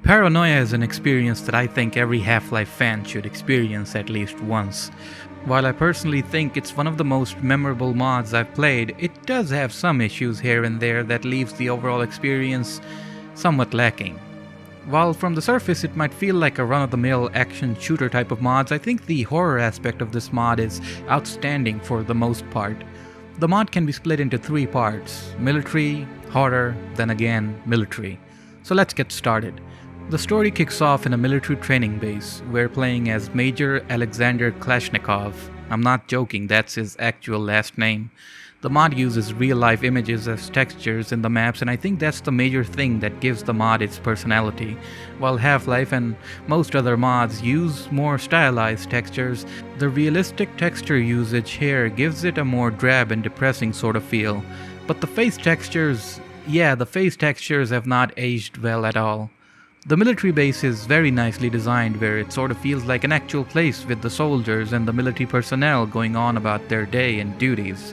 Paranoia is an experience that I think every Half-Life fan should experience at least once. While I personally think it's one of the most memorable mods I've played, it does have some issues here and there that leaves the overall experience somewhat lacking. While from the surface it might feel like a run-of-the-mill action shooter type of mods, I think the horror aspect of this mod is outstanding for the most part. The mod can be split into three parts: military, horror, then again military. So let's get started. The story kicks off in a military training base. We're playing as Major Alexander Kalashnikov. I'm not joking, that's his actual last name. The mod uses real-life images as textures in the maps, and I think that's the major thing that gives the mod its personality. While Half-Life and most other mods use more stylized textures, the realistic texture usage here gives it a more drab and depressing sort of feel. But the face textures have not aged well at all. The military base is very nicely designed, where it sort of feels like an actual place with the soldiers and the military personnel going on about their day and duties.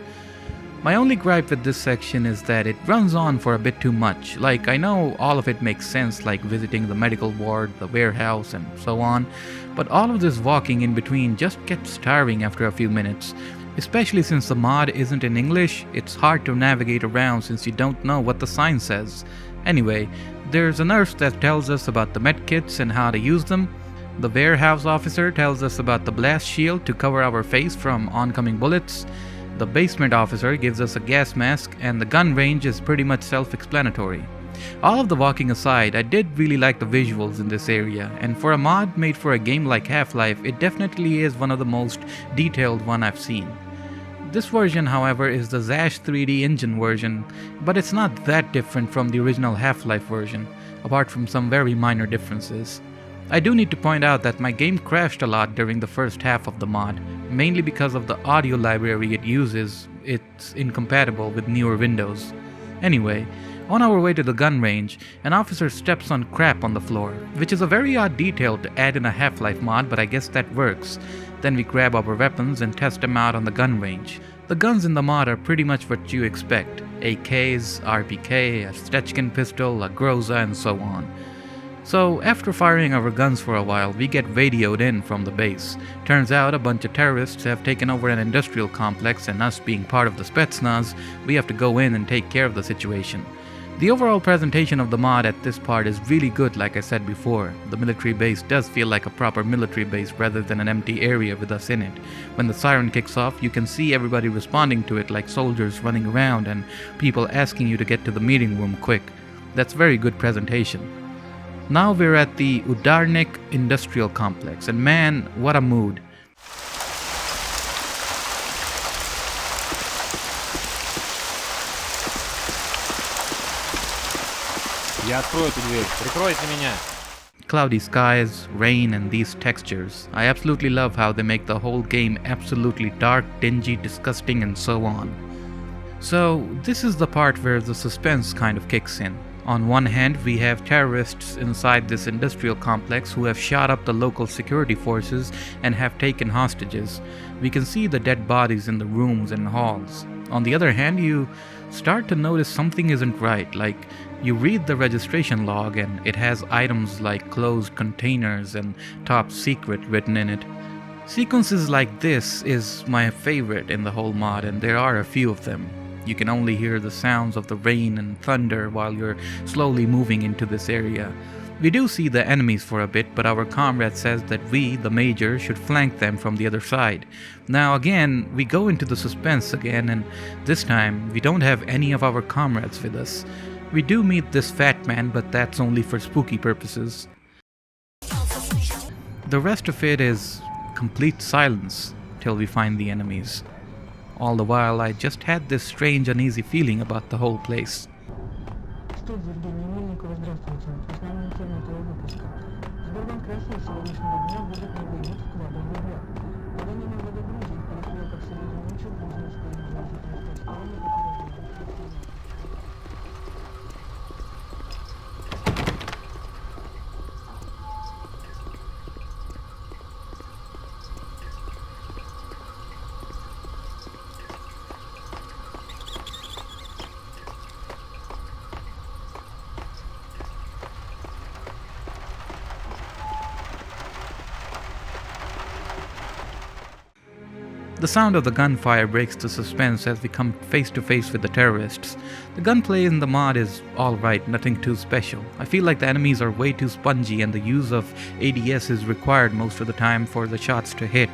My only gripe with this section is that it runs on for a bit too much. Like, I know all of it makes sense, like visiting the medical ward, the warehouse, and so on, but all of this walking in between just gets tiring after a few minutes. Especially since the mod isn't in English, it's hard to navigate around since you don't know what the sign says. Anyway, there's a nurse that tells us about the medkits and how to use them. The warehouse officer tells us about the blast shield to cover our face from oncoming bullets. The basement officer gives us a gas mask, and the gun range is pretty much self-explanatory. All of the walking aside, I did really like the visuals in this area, and for a mod made for a game like Half-Life, it definitely is one of the most detailed one I've seen. This version, however, is the Zash 3D engine version, but it's not that different from the original Half-Life version, apart from some very minor differences. I do need to point out that my game crashed a lot during the first half of the mod, mainly because of the audio library it uses. It's incompatible with newer Windows. Anyway, on our way to the gun range, an officer steps on crap on the floor, which is a very odd detail to add in a Half-Life mod, but I guess that works. Then we grab our weapons and test them out on the gun range. The guns in the mod are pretty much what you expect: AKs, RPK, a Stechkin pistol, a Groza, and so on. So after firing our guns for a while, we get radioed in from the base. Turns out a bunch of terrorists have taken over an industrial complex, and us being part of the Spetsnaz, we have to go in and take care of the situation. The overall presentation of the mod at this part is really good, like I said before. The military base does feel like a proper military base rather than an empty area with us in it. When the siren kicks off, you can see everybody responding to it like soldiers running around and people asking you to get to the meeting room quick. That's very good presentation. Now we're at the Udarnik Industrial Complex, and man, what a mood. Я открою эту дверь. Прикройте меня. Cloudy skies, rain, and these textures. I absolutely love how they make the whole game absolutely dark, dingy, disgusting, and so on. So, this is the part where the suspense kind of kicks in. On one hand, we have terrorists inside this industrial complex who have shot up the local security forces and have taken hostages. We can see the dead bodies in the rooms and halls. On the other hand, you start to notice something isn't right, like you read the registration log and it has items like closed containers and top secret written in it. Sequences like this is my favorite in the whole mod, and there are a few of them. You can only hear the sounds of the rain and thunder while you're slowly moving into this area. We do see the enemies for a bit, but our comrade says that we, the Major, should flank them from the other side. Now again, we go into the suspense again, and this time we don't have any of our comrades with us. We do meet this fat man, but that's only for spooky purposes. The rest of it is complete silence till we find the enemies. All the while, I just had this strange uneasy feeling about the whole place. The sound of the gunfire breaks the suspense as we come face to face with the terrorists. The gunplay in the mod is alright, nothing too special. I feel like the enemies are way too spongy and the use of ADS is required most of the time for the shots to hit.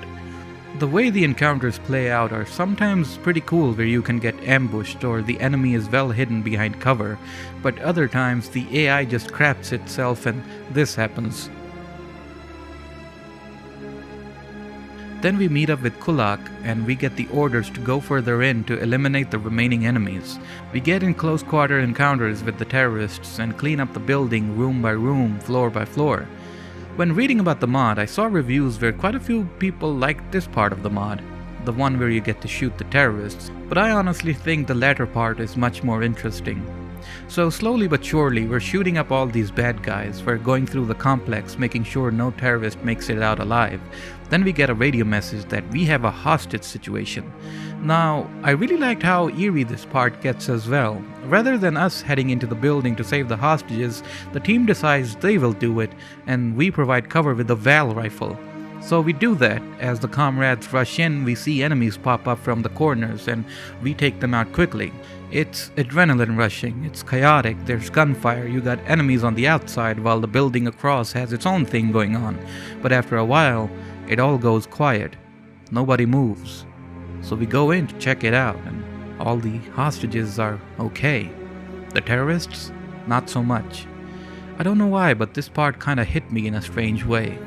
The way the encounters play out are sometimes pretty cool, where you can get ambushed or the enemy is well hidden behind cover, but other times the AI just craps itself and this happens. Then we meet up with Kulak and we get the orders to go further in to eliminate the remaining enemies. We get in close quarter encounters with the terrorists and clean up the building room by room, floor by floor. When reading about the mod, I saw reviews where quite a few people liked this part of the mod, the one where you get to shoot the terrorists, but I honestly think the latter part is much more interesting. So slowly but surely, we're shooting up all these bad guys, we're going through the complex, making sure no terrorist makes it out alive. Then we get a radio message that we have a hostage situation. Now, I really liked how eerie this part gets as well. Rather than us heading into the building to save the hostages, the team decides they will do it, and we provide cover with the Val rifle. So we do that. As the comrades rush in, we see enemies pop up from the corners and we take them out quickly. It's adrenaline rushing, it's chaotic, there's gunfire, you got enemies on the outside while the building across has its own thing going on. But after a while, it all goes quiet. Nobody moves. So we go in to check it out and all the hostages are okay. The terrorists? Not so much. I don't know why, but this part kinda hit me in a strange way.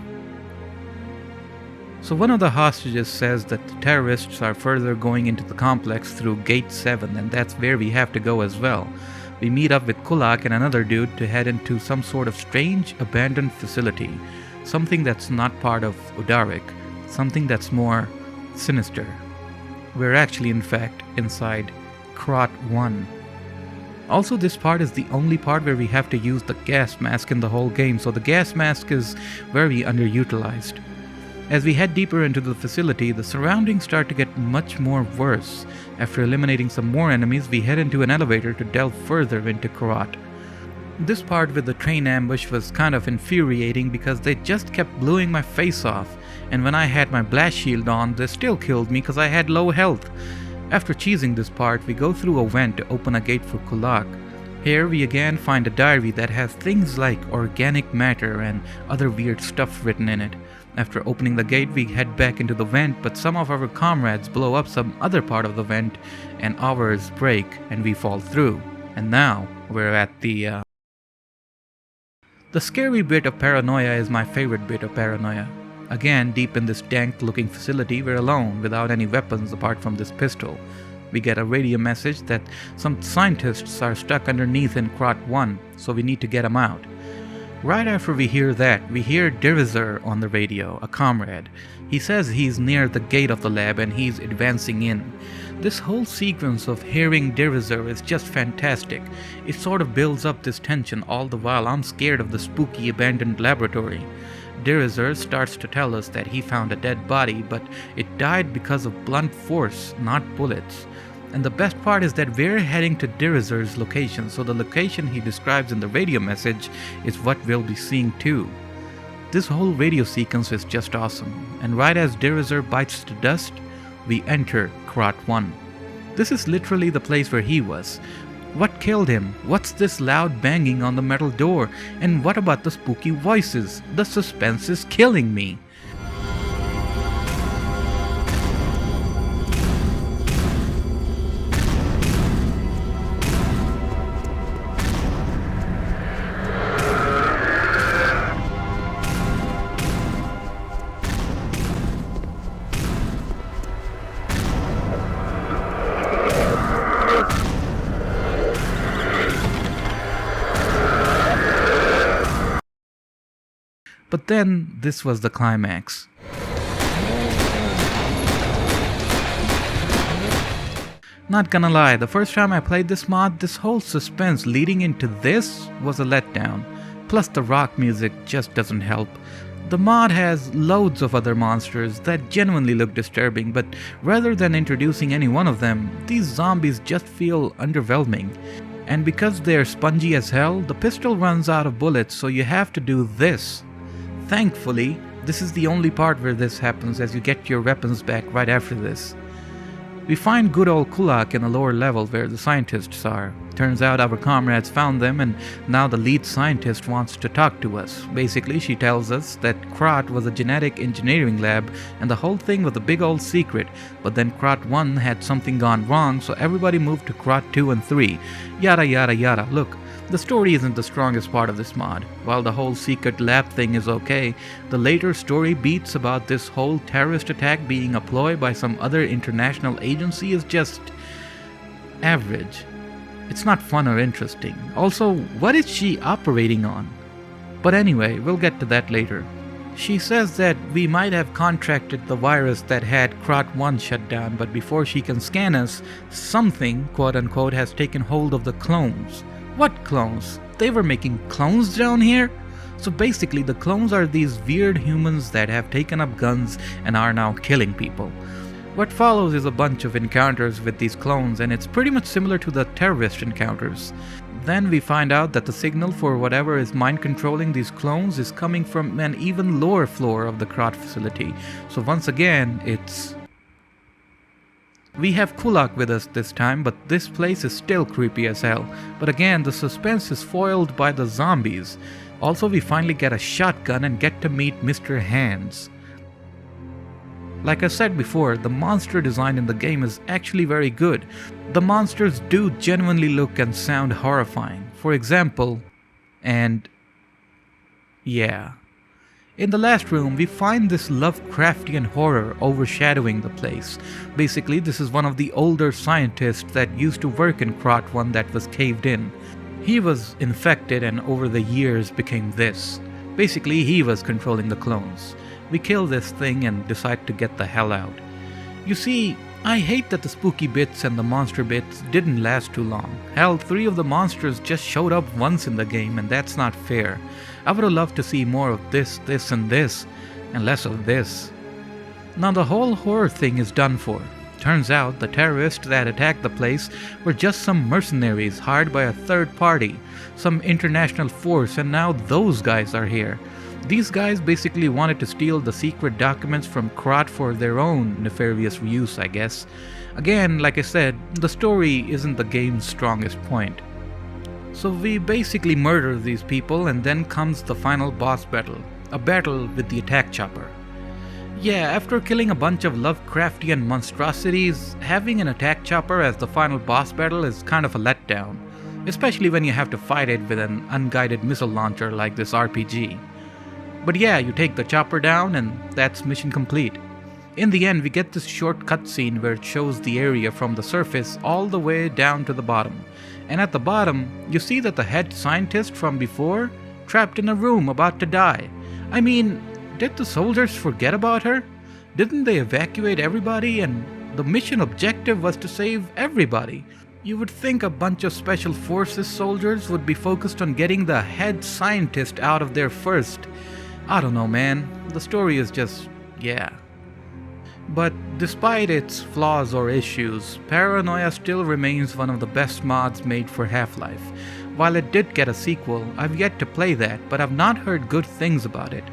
So one of the hostages says that the terrorists are further going into the complex through Gate 7 and that's where we have to go as well. We meet up with Kulak and another dude to head into some sort of strange abandoned facility. Something that's not part of Udaric. Something that's more sinister. We're actually in fact inside Krot 1. Also, this part is the only part where we have to use the gas mask in the whole game, so the gas mask is very underutilized. As we head deeper into the facility, the surroundings start to get much more worse. After eliminating some more enemies, we head into an elevator to delve further into Karat. This part with the train ambush was kind of infuriating because they just kept blowing my face off, and when I had my blast shield on, they still killed me because I had low health. After cheesing this part, we go through a vent to open a gate for Kulak. Here we again find a diary that has things like organic matter and other weird stuff written in it. After opening the gate, we head back into the vent, but some of our comrades blow up some other part of the vent and ours break and we fall through. And now we're at the scary bit of Paranoia is my favorite bit of Paranoia. Again, deep in this dank looking facility, we're alone without any weapons apart from this pistol. We get a radio message that some scientists are stuck underneath in Krot 1, so we need to get them out. Right after we hear that, we hear Dirizer on the radio, a comrade. He says he's near the gate of the lab and he's advancing in. This whole sequence of hearing Dirizer is just fantastic. It sort of builds up this tension all the while I'm scared of the spooky abandoned laboratory. Dirizer starts to tell us that he found a dead body, but it died because of blunt force, not bullets. And the best part is that we're heading to Dirizer's location, so the location he describes in the radio message is what we'll be seeing too. This whole radio sequence is just awesome, and right as Dirizer bites to dust, we enter Krot 1. This is literally the place where he was. What killed him? What's this loud banging on the metal door? And what about the spooky voices? The suspense is killing me. But then, this was the climax. Not gonna lie, the first time I played this mod, this whole suspense leading into this was a letdown. Plus the rock music just doesn't help. The mod has loads of other monsters that genuinely look disturbing, but rather than introducing any one of them, these zombies just feel underwhelming. And because they're spongy as hell, the pistol runs out of bullets, so you have to do this. Thankfully, This is the only part where this happens, as you get your weapons back right after this. We find good old Kulak in the lower level where the scientists are. Turns out our comrades found them, and now the lead scientist wants to talk to us. Basically, she tells us that Krot was a genetic engineering lab and the whole thing was a big old secret, but then Krot 1 had something gone wrong, so everybody moved to Krot 2 and 3. Yada yada yada. Look, the story isn't the strongest part of this mod. While the whole secret lab thing is okay, the later story beats about this whole terrorist attack being a ploy by some other international agency is just average. It's not fun or interesting. Also, what is she operating on? But anyway, we'll get to that later. She says that we might have contracted the virus that had Krot 1 shut down, but before she can scan us, something, quote unquote, has taken hold of the clones. What clones? They were making clones down here? So basically the clones are these weird humans that have taken up guns and are now killing people. What follows is a bunch of encounters with these clones, and it's pretty much similar to the terrorist encounters. Then we find out that the signal for whatever is mind controlling these clones is coming from an even lower floor of the Krot facility. So once again, we have Kulak with us this time, but this place is still creepy as hell. But again, the suspense is foiled by the zombies. Also, we finally get a shotgun and get to meet Mr. Hands. Like I said before, the monster design in the game is actually very good. The monsters do genuinely look and sound horrifying. For example, yeah. In the last room, we find this Lovecraftian horror overshadowing the place. Basically, this is one of the older scientists that used to work in Krot 1 that was caved in. He was infected and over the years became this. Basically, he was controlling the clones. We kill this thing and decide to get the hell out. You see, I hate that the spooky bits and the monster bits didn't last too long. Hell, 3 of the monsters just showed up once in the game, and that's not fair. I would have loved to see more of this, and this, and less of this. Now the whole horror thing is done for. Turns out the terrorists that attacked the place were just some mercenaries hired by a third party, some international force, and now those guys are here. These guys basically wanted to steal the secret documents from Krot for their own nefarious use, I guess. Again, like I said, the story isn't the game's strongest point. So we basically murder these people, and then comes the final boss battle. A battle with the attack chopper. Yeah, after killing a bunch of Lovecraftian monstrosities, having an attack chopper as the final boss battle is kind of a letdown. Especially when you have to fight it with an unguided missile launcher like this RPG. But yeah, you take the chopper down and that's mission complete. In the end, we get this short cutscene where it shows the area from the surface all the way down to the bottom. And at the bottom, you see that the head scientist from before, trapped in a room about to die. I mean, did the soldiers forget about her? Didn't they evacuate everybody and the mission objective was to save everybody? You would think a bunch of special forces soldiers would be focused on getting the head scientist out of there first. I don't know, man. The story is just, yeah. But despite its flaws or issues, Paranoia still remains one of the best mods made for Half-Life. While it did get a sequel, I've yet to play that, but I've not heard good things about it.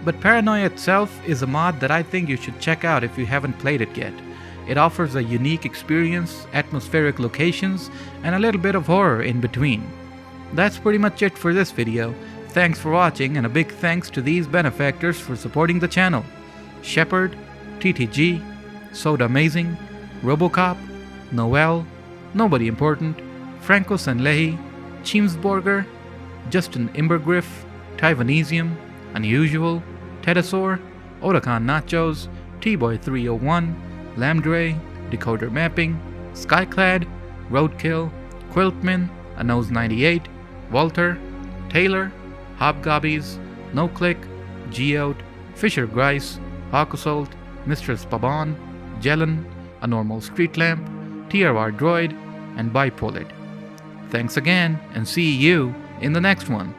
But Paranoia itself is a mod that I think you should check out if you haven't played it yet. It offers a unique experience, atmospheric locations, and a little bit of horror in between. That's pretty much it for this video. Thanks for watching, and a big thanks to these benefactors for supporting the channel. Shepard, TTG, Soda Amazing, Robocop, Noel, Nobody Important, Franco Sanlehi, Chimsborger, Justin Imbergriff, Taiwanesium, Unusual, Tedasaur, Otakan Nachos, T-Boy301, Lambdre, Decoder Mapping, Skyclad, Roadkill, Quiltman, Anose98, Walter, Taylor, Hobgobbies, NoClick, Geote, Fisher Grice, Hawkusult, Mistress Paban, Jelen, A Normal Street Lamp, TRR Droid, and Bipolit. Thanks again, and see you in the next one.